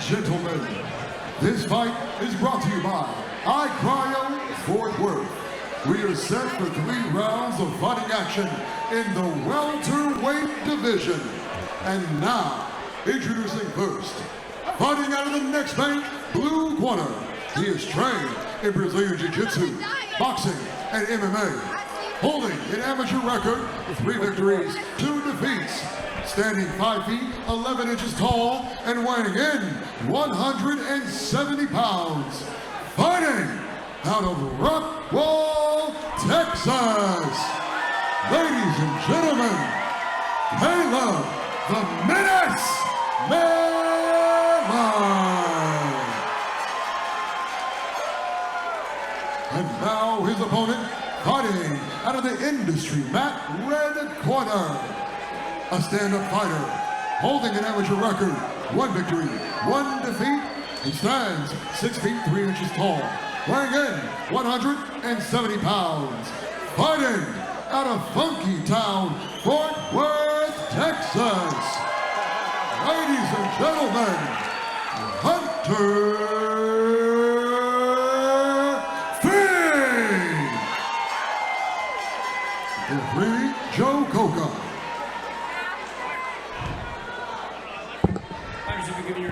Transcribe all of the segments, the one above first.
gentlemen, this fight is brought to you by XKO Fort Worth. We are set for 3 rounds of fighting action in the welterweight division. And now, introducing first, fighting out of the next bank, blue corner. He is trained in Brazilian Jiu-Jitsu, boxing, and MMA. Holding an amateur record with 3 victories, 2 defeats. Standing 5 feet, 11 inches tall, and weighing in 170 pounds. Fighting out of Rockwall, Texas. Ladies and gentlemen, Caleb the Menace Martialarts. And now his opponent, fighting out of the industry mat, red corner. A stand-up fighter, holding an amateur record, 1 victory, 1 defeat. He stands 6 feet, 3 inches tall, weighing in 170 pounds. Fighting out of Funky Town, Fort Worth, Texas. Ladies and gentlemen, Hunter Fink. Referee Joe Coca.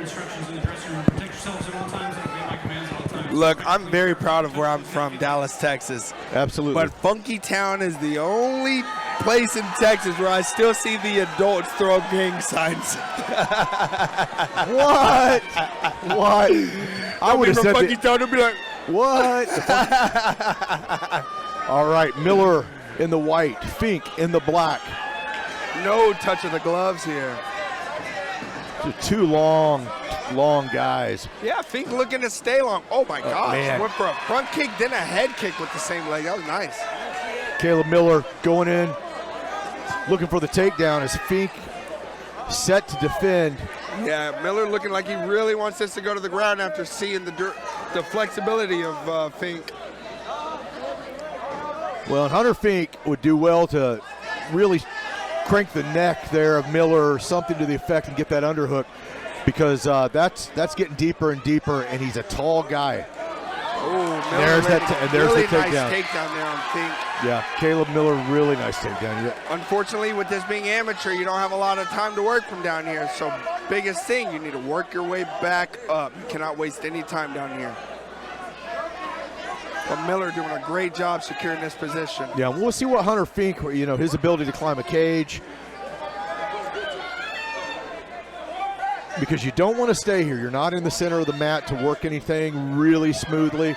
Instructions in the dressing room. Protect yourselves at all times and obey my commands at all times. Look, I'm very proud of where I'm from, Dallas, Texas. Absolutely. But Funky Town is the only place in Texas where I still see the adults throw up gang signs. What? What? I would have said Funky Town to be like, what? All right, Miller in the white, Fink in the black. no touch of the gloves here. 2 long guys. Yeah, Fink looking to stay long. Oh my gosh, man. went for a front kick, then a head kick with the same leg. That was nice. Caleb Miller going in, looking for the takedown as Fink set to defend. Yeah, Miller looking like he really wants this to go to the ground after seeing the flexibility of Fink. Well, and Hunter Fink would do well to really crank the neck there of Miller or something to the effect and get that underhook, because that's getting deeper and deeper, and he's a tall guy. Oh, there's that, and there's really the takedown. Nice takedown there on Fink. Yeah, Caleb Miller, really nice takedown. Yeah. Unfortunately, with this being amateur, you don't have a lot of time to work from down here. So, biggest thing, you need to work your way back up. You cannot waste any time down here. But Miller doing a great job securing this position. Yeah, we'll see what Hunter Fink, his ability to climb a cage. Because you don't want to stay here. You're not in the center of the mat to work anything really smoothly.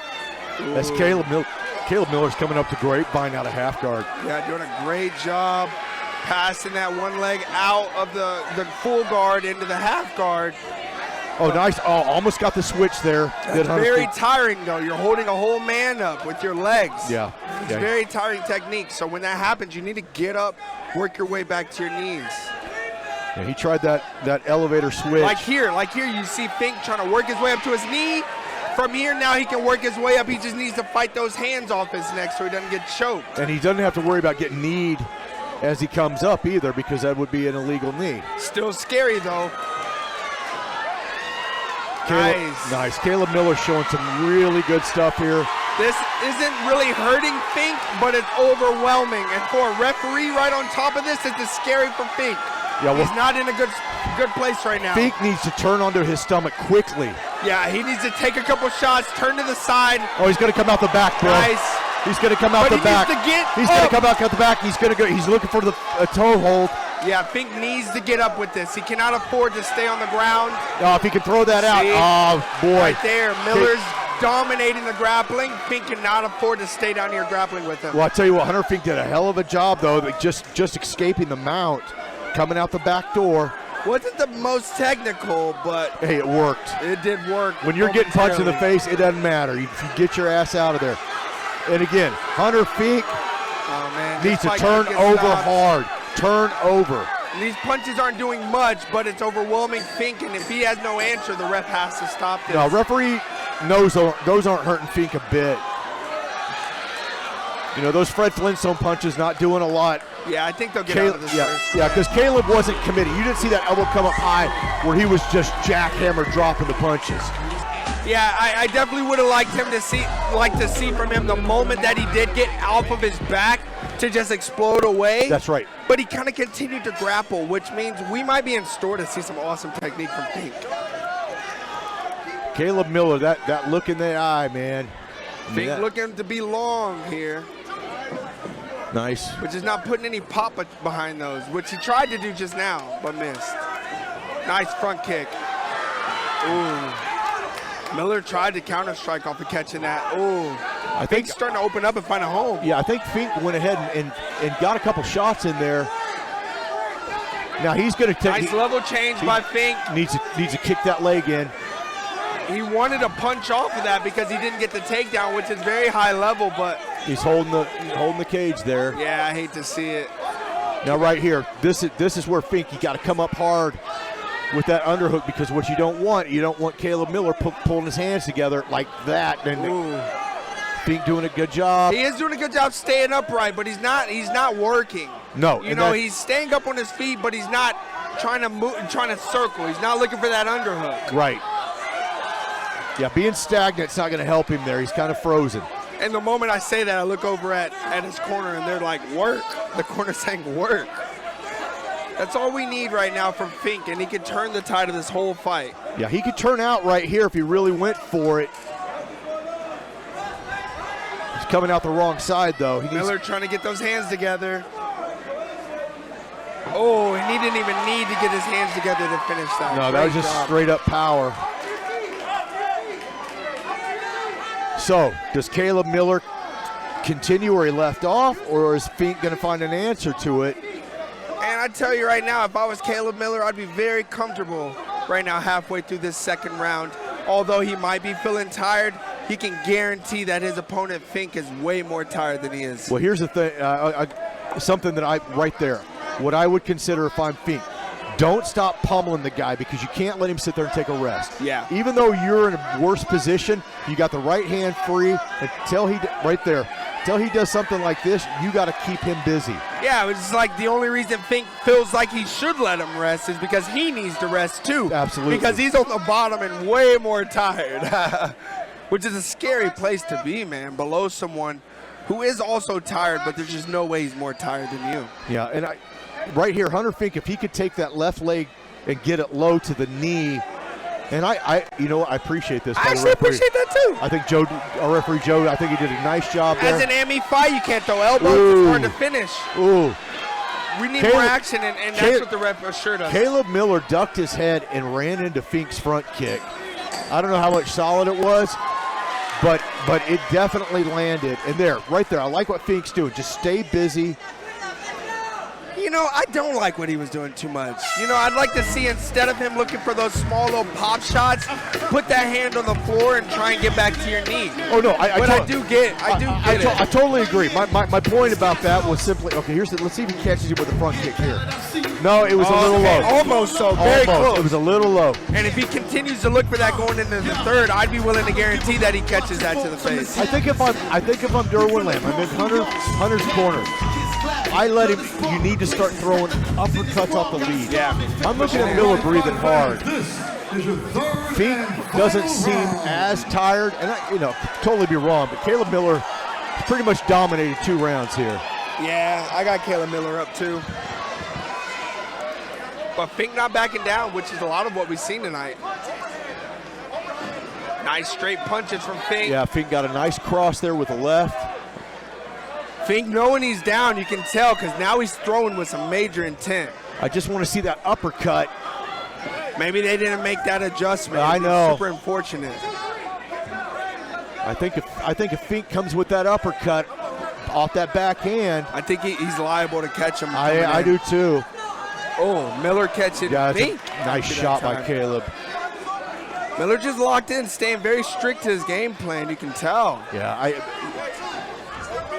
Ooh. As Caleb Miller's coming up to grapevine out of half guard. Yeah, doing a great job passing that one leg out of the full guard into the half guard. Oh, nice. Oh, almost got the switch there. That's very tiring, though. You're holding a whole man up with your legs. Yeah. It's very tiring technique. So when that happens, you need to get up, work your way back to your knees. Yeah, he tried that elevator switch. Like here, you see Fink trying to work his way up to his knee. From here, now he can work his way up. He just needs to fight those hands off his neck so he doesn't get choked. And he doesn't have to worry about getting kneed as he comes up either, because that would be an illegal knee. Still scary, though. Nice. Caleb Miller showing some really good stuff here. This isn't really hurting Fink, but it's overwhelming. And for a referee right on top of this, it's scary for Fink. Yeah, well, he's not in a good place right now. Fink needs to turn onto his stomach quickly. Yeah, he needs to take a couple shots, turn to the side. Oh, he's going to come out the back, bro. Nice. He's going to come out the back. He's going to come out the back. He's going to go. He's looking for a toe hold. Yeah, Fink needs to get up with this. He cannot afford to stay on the ground. Oh, if he can throw that out. Oh, boy. Right there. Miller's dominating the grappling. Fink cannot afford to stay down here grappling with him. Well, I tell you what, Hunter Fink did a hell of a job, though, just escaping the mount, coming out the back door. Wasn't the most technical, but hey, it worked. It did work. When you're getting punched in the face, it doesn't matter. If you get your ass out of there. And again, Hunter Fink needs to turn over hard. Turn over. And these punches aren't doing much, but it's overwhelming Fink, and if he has no answer, the ref has to stop this. No, referee knows those aren't hurting Fink a bit. You know, those Fred Flintstone punches not doing a lot. Yeah, I think they'll get out of this first. Yeah, because Caleb wasn't committed. You didn't see that elbow come up high where he was just jackhammer dropping the punches. Yeah, I definitely would have liked to see from him the moment that he did get off of his back to just explode away. That's right. But he kind of continued to grapple, which means we might be in store to see some awesome technique from Fink. Caleb Miller, that look in the eye, man. Fink looking to be long here. Nice. Which is not putting any pop behind those, which he tried to do just now, but missed. Nice front kick. Ooh. Miller tried to counter-strike off of catching that. Ooh. I think he's starting to open up and find a home. Yeah, I think Fink went ahead and got a couple shots in there. Now he's going to take. Nice level change by Fink. Needs to kick that leg in. He wanted to punch off of that because he didn't get the takedown, which is very high level, but he's holding the cage there. Yeah, I hate to see it. Now right here, this is where Fink, you got to come up hard with that underhook, because what you don't want Caleb Miller pulling his hands together like that. And Fink doing a good job. He is doing a good job staying upright, but he's not working. No, you know, he's staying up on his feet, but he's not trying to move, trying to circle. He's not looking for that underhook. Right. Yeah, being stagnant's not going to help him there. He's kind of frozen. And the moment I say that, I look over at his corner, and they're like, work. The corner's saying work. That's all we need right now from Fink, and he can turn the tide of this whole fight. Yeah, he could turn out right here if he really went for it. He's coming out the wrong side, though. Miller trying to get those hands together. Oh, and he didn't even need to get his hands together to finish that. No, that was just straight up power. So, does Caleb Miller continue where he left off, or is Fink going to find an answer to it? And I tell you right now, if I was Caleb Miller, I'd be very comfortable right now halfway through this second round. Although he might be feeling tired, he can guarantee that his opponent, Fink, is way more tired than he is. Well, here's the thing, something that right there, what I would consider if I'm Fink. Don't stop pummeling the guy, because you can't let him sit there and take a rest. Yeah. Even though you're in a worse position, you got the right hand free until he does something like this. You got to keep him busy. Yeah, it's like the only reason Fink feels like he should let him rest is because he needs to rest too. Absolutely. Because he's on the bottom and way more tired, which is a scary place to be, man. Below someone who is also tired, but there's just no way he's more tired than you. Yeah, and right here, Hunter Fink, if he could take that left leg and get it low to the knee, and I appreciate this. I actually appreciate that too. I think our referee Joe, I think he did a nice job there. As an MMA fight, you can't throw elbows. It's hard to finish. Ooh. We need more action, and that's what the ref assured us. Caleb Miller ducked his head and ran into Fink's front kick. I don't know how much solid it was, but it definitely landed. And right there, I like what Fink's doing. Just stay busy. You know, I don't like what he was doing too much. You know, I'd like to see, instead of him looking for those small little pop shots, put that hand on the floor and try and get back to your knee. Oh no, I do get it. I totally agree. My point about that was simply, okay, let's see if he catches you with a front kick here. No, it was a little low. Almost so, very close. It was a little low. And if he continues to look for that going into the third, I'd be willing to guarantee that he catches that to the face. I think if I'm Derwin Lamb, I'm in Hunter's corner, I let him. You need to start throwing uppercuts off the lead. Yeah. I'm looking at Miller breathing hard. Fink doesn't seem as tired, and I totally be wrong, but Caleb Miller pretty much dominated 2 rounds here. Yeah, I got Caleb Miller up too. But Fink not backing down, which is a lot of what we've seen tonight. Nice straight punches from Fink. Yeah, Fink got a nice cross there with the left. Fink knowing he's down, you can tell, because now he's throwing with some major intent. I just want to see that uppercut. Maybe they didn't make that adjustment. I know. Super unfortunate. I think if Fink comes with that uppercut off that backhand, I think he's liable to catch him. I do too. Oh, Miller catching me. Nice shot by Caleb. Miller just locked in, staying very strict to his game plan. You can tell. Yeah,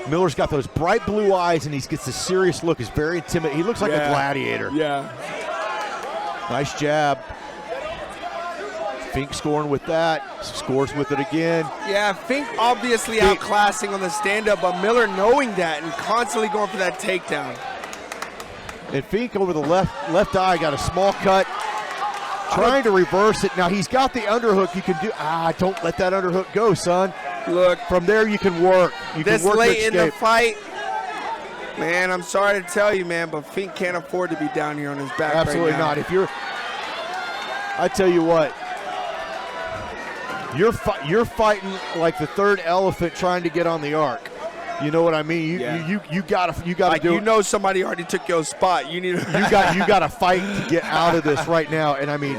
Miller's got those bright blue eyes, and he gets a serious look. He's very intimidating. He looks like a gladiator. Yeah. Nice jab. Fink scoring with that, scores with it again. Yeah, Fink obviously outclassing on the stand-up, but Miller knowing that and constantly going for that takedown. And Fink over the left eye got a small cut, trying to reverse it. Now he's got the underhook. You can do. Don't let that underhook go, son. Look, from there you can work. You this can work late to in the fight, man. I'm sorry to tell you, man, but Fink can't afford to be down here on his back. Absolutely right now. not. If you're, I tell you what, you're fighting like the third elephant trying to get on the ark. You know what I mean? You gotta like do. You know somebody already took your spot. You need to. you gotta fight to get out of this right now. And I mean,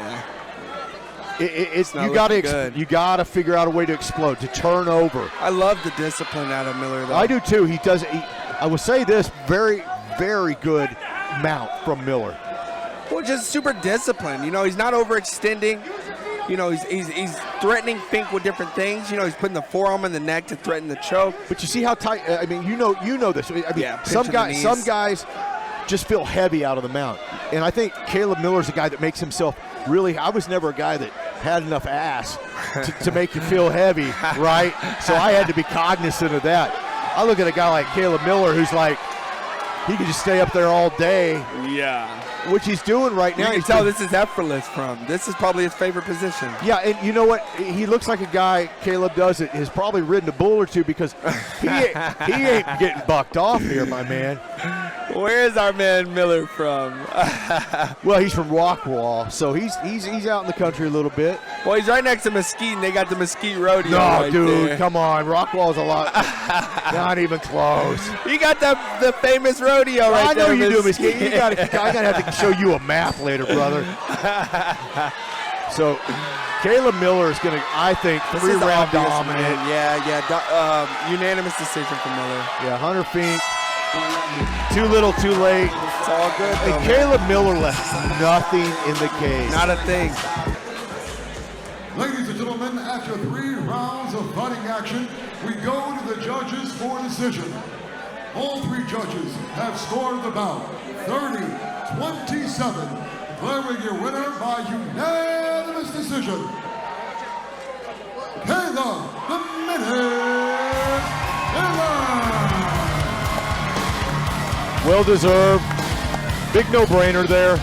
you gotta figure out a way to explode, to turn over. I love the discipline out of Miller, though. I do too. He does. I will say this: very, very good mount from Miller. Well, just super disciplined. You know, he's not overextending. You know, he's threatening Fink with different things. You know, he's putting the forearm in the neck to threaten the choke. But you see how tight. I mean, you know this. I mean, yeah, some guys just feel heavy out of the mount, and I think Caleb Miller's a guy that makes himself really. I was never a guy that had enough ass to make you feel heavy, right? So I had to be cognizant of that. I look at a guy like Caleb Miller, who's like, he can just stay up there all day. Yeah. Which he's doing right now. You can tell this is effortless from. This is probably his favorite position. Yeah, and you know what? He looks like a guy, Caleb does it, has probably ridden a bull or two because he ain't getting bucked off here, my man. Where is our man Miller from? Well, he's from Rockwall, so he's out in the country a little bit. Well, he's right next to Mesquite, and they got the Mesquite Rodeo. No, right dude, there. come on. Rockwall's a lot. Not even close. You got the famous rodeo right there. I know you do, Mesquite. I gotta have to show you a map later, brother. So, Caleb Miller is gonna, I think, three-round dominant. Yeah. Unanimous decision for Miller. Yeah, Hunter Fink. Too little, too late. It's all good. And Caleb Miller left nothing in the case. Not a thing. Ladies and gentlemen, after 3 rounds of fighting action, we go to the judges for decision. All 3 judges have scored the bout 30-27, declaring your winner by unanimous decision. Caleb the Minute Miller. Well deserved. Big no-brainer there.